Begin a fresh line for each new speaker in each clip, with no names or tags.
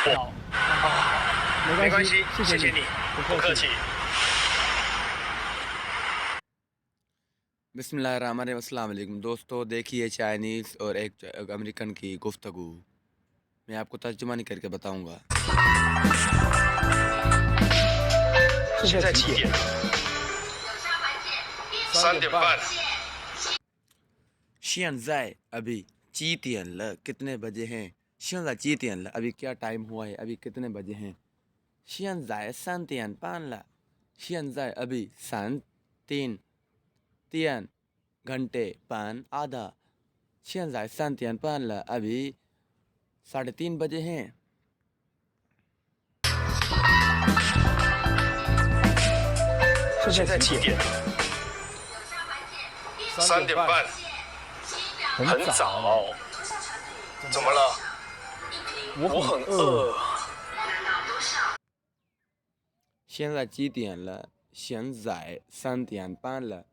好，没关系，谢谢你，不客气。
बिस्मिल्लाहिर्रहमानिर्रहीम दोस्तों, देखिए चाइनीज़ और एक अमेरिकन की गुफ्तगू। मैं आपको तर्जुमा नहीं करके बताऊंगा।
现在几点？3点半。
现在 अभी 几点了 कितने बजे हैं? 现在几点了 अभी क्या टाइम हुआ है? अभी कितने बजे हैं? 现在3点半了。现在 अभी 3 घंटे पान आधा। 现在3点半了 अभी 3:30 बजे हैं।
现在几点？3点半。很早。怎么了？我很饿。
现在几点了？现在3:30了。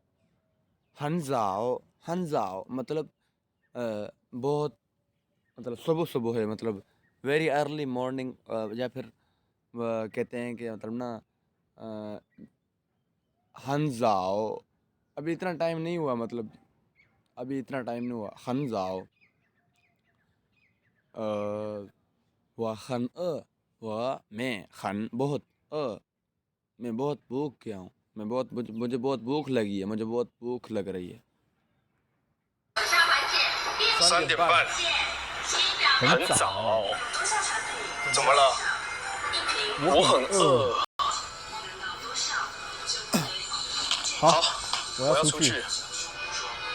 很早很早मतलब बहुत मतलब सुबह सुबह है, मतलब वेरी अर्ली मॉर्निंग, या फिर कहते हैं कि मतलब ना हंजाओ अभी इतना टाइम नहीं हुआ, मतलब अभी इतना टाइम नहीं हुआ। हंजाओ वह खन वह मैं खन बहुत मैं बहुत भूख गया हूँ। मुझे बहुत भूख लगी है, मुझे बहुत भूख लग रही है।
3点半。很早。怎么了？我很饿。好，我要出去。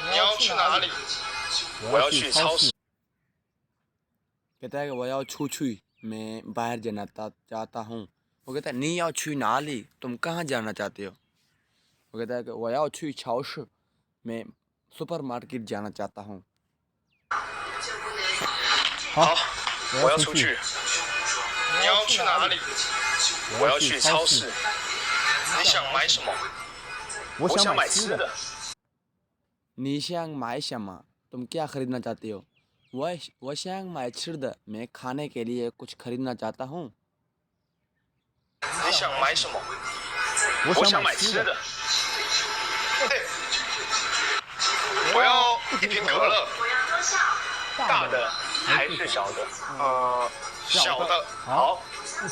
你要去哪里？我要去超市。
कहता है कि वह छू छुई मैं बाहर जाना चाहता हूँ। वो कहता है नी याओ छुई नाली, तुम कहाँ जाना चाहते हो? वो कहता है कि वह छुई छाओश, मैं सुपर मार्केट जाना चाहता हूँ।
好，我要出去。你要去哪里？我要去超市。你想买什么？我想买吃的。
नी शांग माई शमा, तुम क्या खरीदना चाहते हो? वह शांग माई छिर्द, मैं खाने के लिए कुछ खरीदना चाहता हूँ।
你想买什么？我想买吃的。我要一瓶可乐。大的还是小的？小的。好，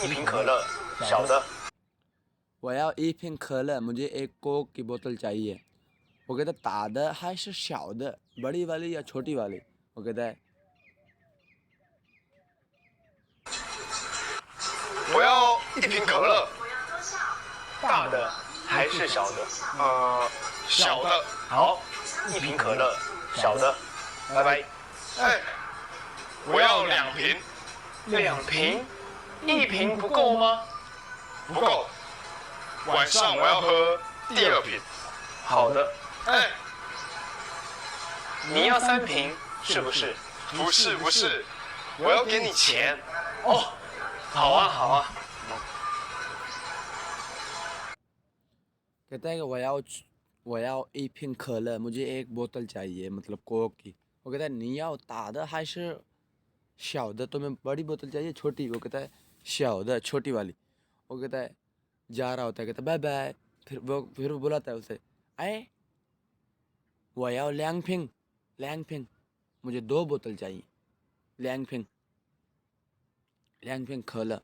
一瓶可乐，小的。
我要一瓶可乐, मुझे एक कोक की बोतल चाहिए। वो कहता है ताद है से शाउद, बड़ी वाली या छोटी वाली? वो कहता है
我要一瓶可乐。大的还是小的？小的。好，一瓶可乐，小的。拜拜。哎，我要2瓶。2瓶？一瓶不够吗？不够。晚上我要喝第2瓶。好的。哎，你要3瓶是不是？不是不是，我要给你钱。哦，好啊好啊。
कहता है कि वह एक पिंक कलर, मुझे एक बोतल चाहिए, मतलब कोक की। वो कहता है नियाओ ताद है से शाउद, तुम्हें बड़ी बोतल चाहिए छोटी? वो कहता है शाउद, छोटी वाली। वो कहता है जा रहा होता है, कहता है बाय बाय। फिर वो बुलाता है उसे, आए वह लैंगफिंग, मुझे 2 बोतल चाहिए। लैंगफिंग कलर।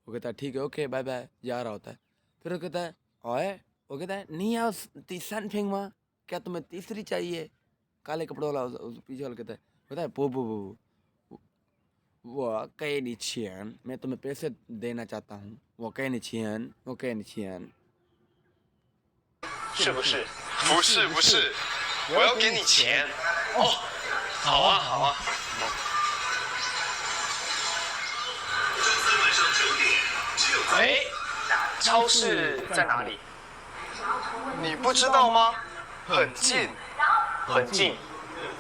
वो कहता है ठीक है, ओके बाय बाय, जा रहा होता है। फिर वो कहता है ओए, वो कहता है नहीं आओ तीसरा फिंग माँ, क्या तुम्हें तीसरी चाहिए? काले कपड़ों वाला पीछे वाला कहता है पो वो कई निचियन, मैं तुम्हें पैसे देना चाहता हूँ। वो कई निचियन
是不是？不是不是，我要给你钱。哦，好啊好啊。哎，超市在哪里？你不知道吗？很近，很近，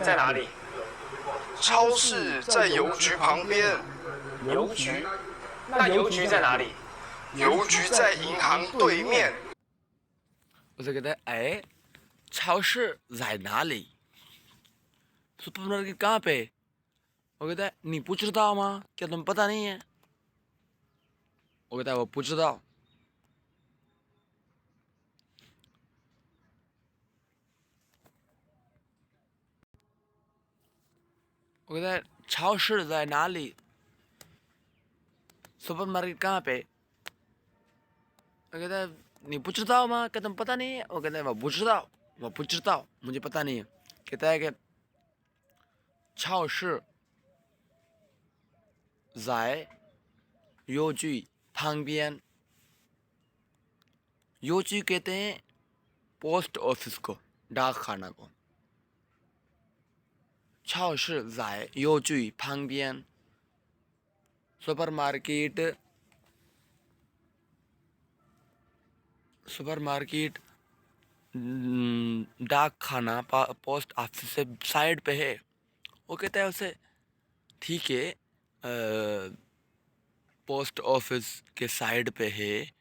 在哪里？超市在邮局旁边。邮局？那邮局在哪里？邮局在银行对面。
उसे कहता है अरे超市在哪里? सुपरमार्केट कहाँ पे? वो कहता है नहीं पूछ रहा था माँ, क्या तुम्हें पता नहीं है? 我कहता है我不知道。我कहता है超市在哪里？सुपरमार्केट कहाँ पे？我कहता है你不知道吗？कहता है पता नहीं है।我कहता है我不知道，我不知道，मुझे पता नहीं है। कहता है कि超市在邮局旁边。邮局कहते हैं पोस्ट ऑफिस को, डाक खाना को। 超市在邮局旁边。सुपरमार्केट डाक खाना पोस्ट ऑफिस से साइड पे है। वो कहता है उसे ठीक है, पोस्ट ऑफिस के साइड पे है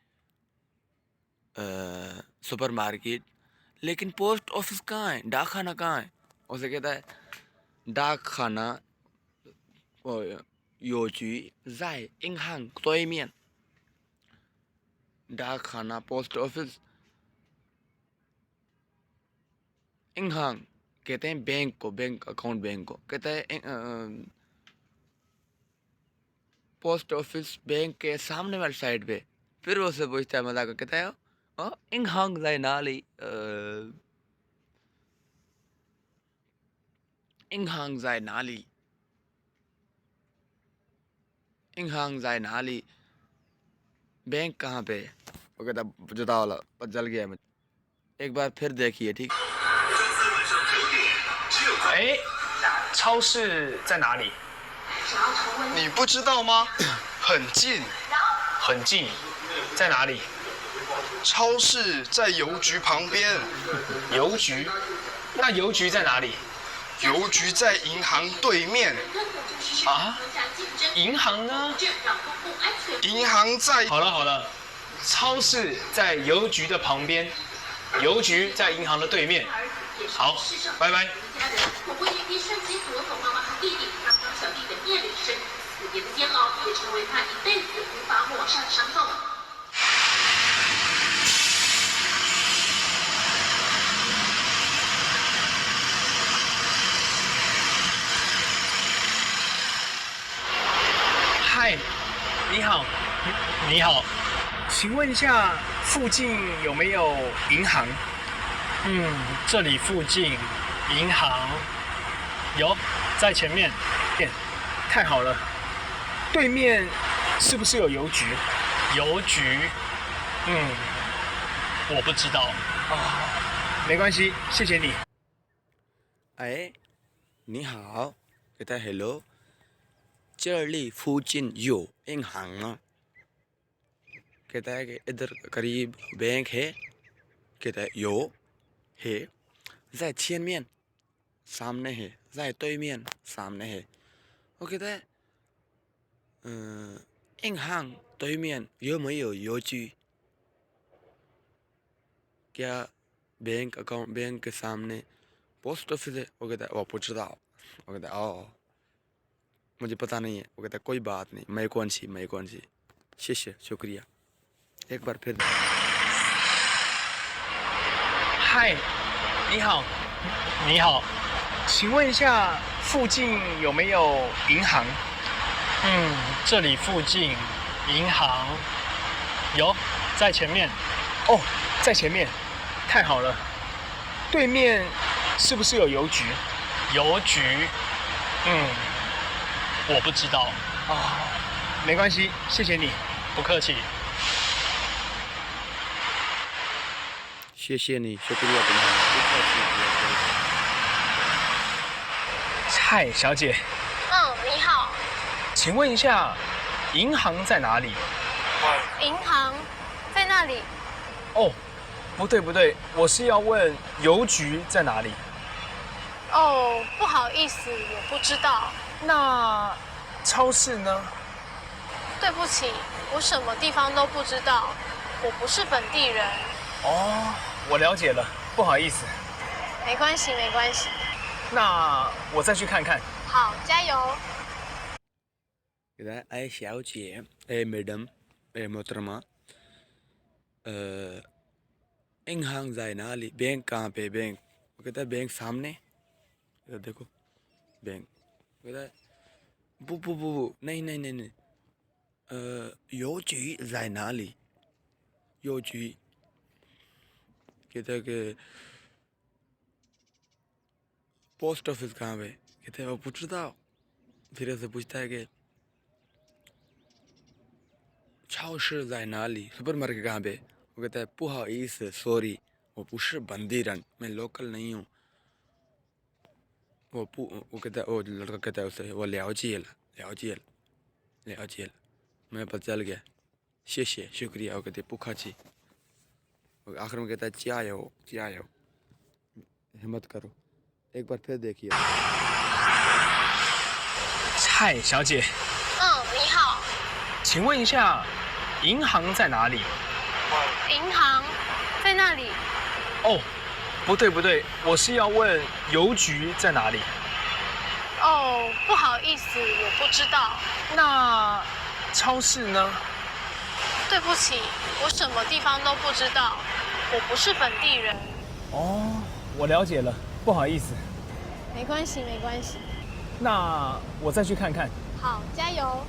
सुपरमार्केट, लेकिन पोस्ट ऑफिस कहाँ है, डाक खाना कहाँ है? उसे कहता है डाक खाना 邮局在银行对面。डाक खाना पोस्ट ऑफिस, इंहांग कहते हैं बैंक को, बैंक अकाउंट बैंक को। कहता है पोस्ट ऑफिस बैंक के सामने वाली साइड पे। फिर वो से पूछता है मजाक, कहता है इंहांग जाए नाली, इंहांग जाए नाली, इंहांग जाए नाली, बैंक कहाँ पे है? वो कहता जुदा वाला पर जल गया मैं। एक बार फिर देखिए, ठीक।
哎，超市在哪里？
你不知道吗？很近，
很近，在哪里？
超市在邮局旁边，
邮局？那邮局在哪里？
邮局在银行对面，
啊？银行呢？
银行在……
好了好了，超市在邮局的旁边，邮局在银行的对面。好，拜拜。
我为一瞬间夺走妈妈和弟弟，让张小弟得面临生死别的煎熬，也成为他一辈子无法抹杀的伤痛。
嗨，你好，你好，请问一下附近有没有银行？这里附近银行有，在前面。太好了，对面是不是有邮局？邮局？我不知道。没关系，谢谢你。
哎，你好，कहता है हेलो, 这里附近有银行啊。कहता है कि इधर करीब बैंक है। कहता है有 है, 在前面 सामने है, 在对面 सामने है। वो कहता है 银行对面有没有邮局? क्या बैंक अकाउंट बैंक के सामने पोस्ट ऑफिस है? वो कहता है वो पूछ रहा। वो कहता है मुझे पता नहीं है। वो कहता है कोई बात नहीं, मैं कौन सी। शिष्य शुक्रिया। एक बार फिर।
嗨，你好，你好，请问一下附近有没有银行？这里附近银行有，在前面。在前面，太好了。对面是不是有邮局？邮局？我不知道。没关系，谢谢你，不客气。
谢谢你，शुक्रिया तुम्हारा।
嗨，小姐，
你好，
请问一下，银行在哪里？
银行在那里。
不对，我是要问邮局在哪里。
不好意思，我不知道。
那超市呢？
对不起，我什么地方都不知道，我不是本地人。
我了解了，不好意思。
没关系。
那我再去看看。
好，加油。
कहता है ऐ 小姐, ऐ मैडम, मोहतरमा इंहांग जायनाली बैंक कहाँ पे बैंक? वो कहता है बैंक सामने। इधर देखो बैंक। कहता है बू बू बू नहीं नहीं नहीं नहीं योजी जायनाली योजी। कहता है कि पोस्ट ऑफिस कहाँ पे? कहते हैं वो पूछता फिर से पूछता है कि超市在哪里 सुपर मार्केट कहाँ पे? वो कहता है पुहा ईस सॉरी वो पुश बंदीरन मैं लोकल नहीं हूँ। वो कहता है वो लड़का कहता है उसे वो ल्याओजियल मैं पता चल गया शेषे शुक्रिया। वो कहते पुखा छी। आखिर में कहता है चियायो हिम्मत करो। एक बार फिर देखिए।
嗨，小姐，
你好，
请问一下，银行在哪里？
银行在那里。
哦，不对，我是要问邮局在哪里。
哦，不好意思，我不知道。
那超市呢？
对不起，我什么地方都不知道，我不是本地人。
哦，我了解了，不好意思。
没关系，没关系。
那我再去看看。
好，加油。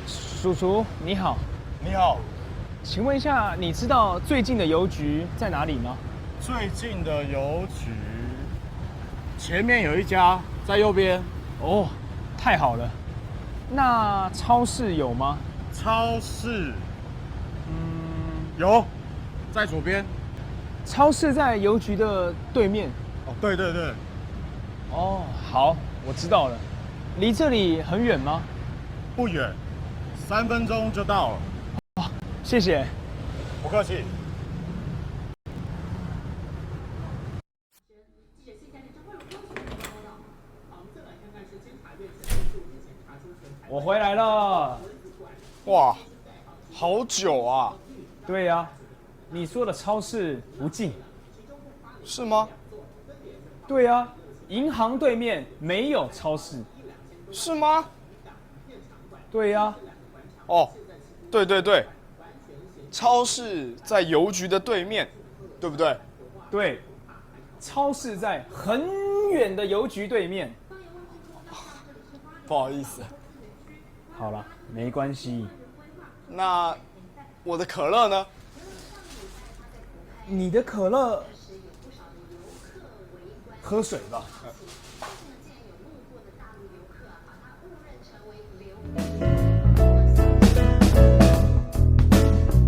叔叔你好，
你好，
请问一下，你知道最近的邮局在哪里吗？
最近的邮局前面有一家，在右边。
哦，太好了。那超市有吗？
超市，有，在左边。
超市在邮局的对面。
哦，对。
哦，好，我知道了。离这里很远吗？
不远，3分钟就到了。
谢谢。
不客气。
我回来了。
哇，好久啊！
对呀，你说的超市不近。
是吗？
对呀，银行对面没有超市。
是吗？
对呀。
哦，对，超市在邮局的对面，对不对？
对，超市在很远的邮局对面。
不好意思。
好了，没关系。
那我的可乐呢？
你的可乐，喝水吧。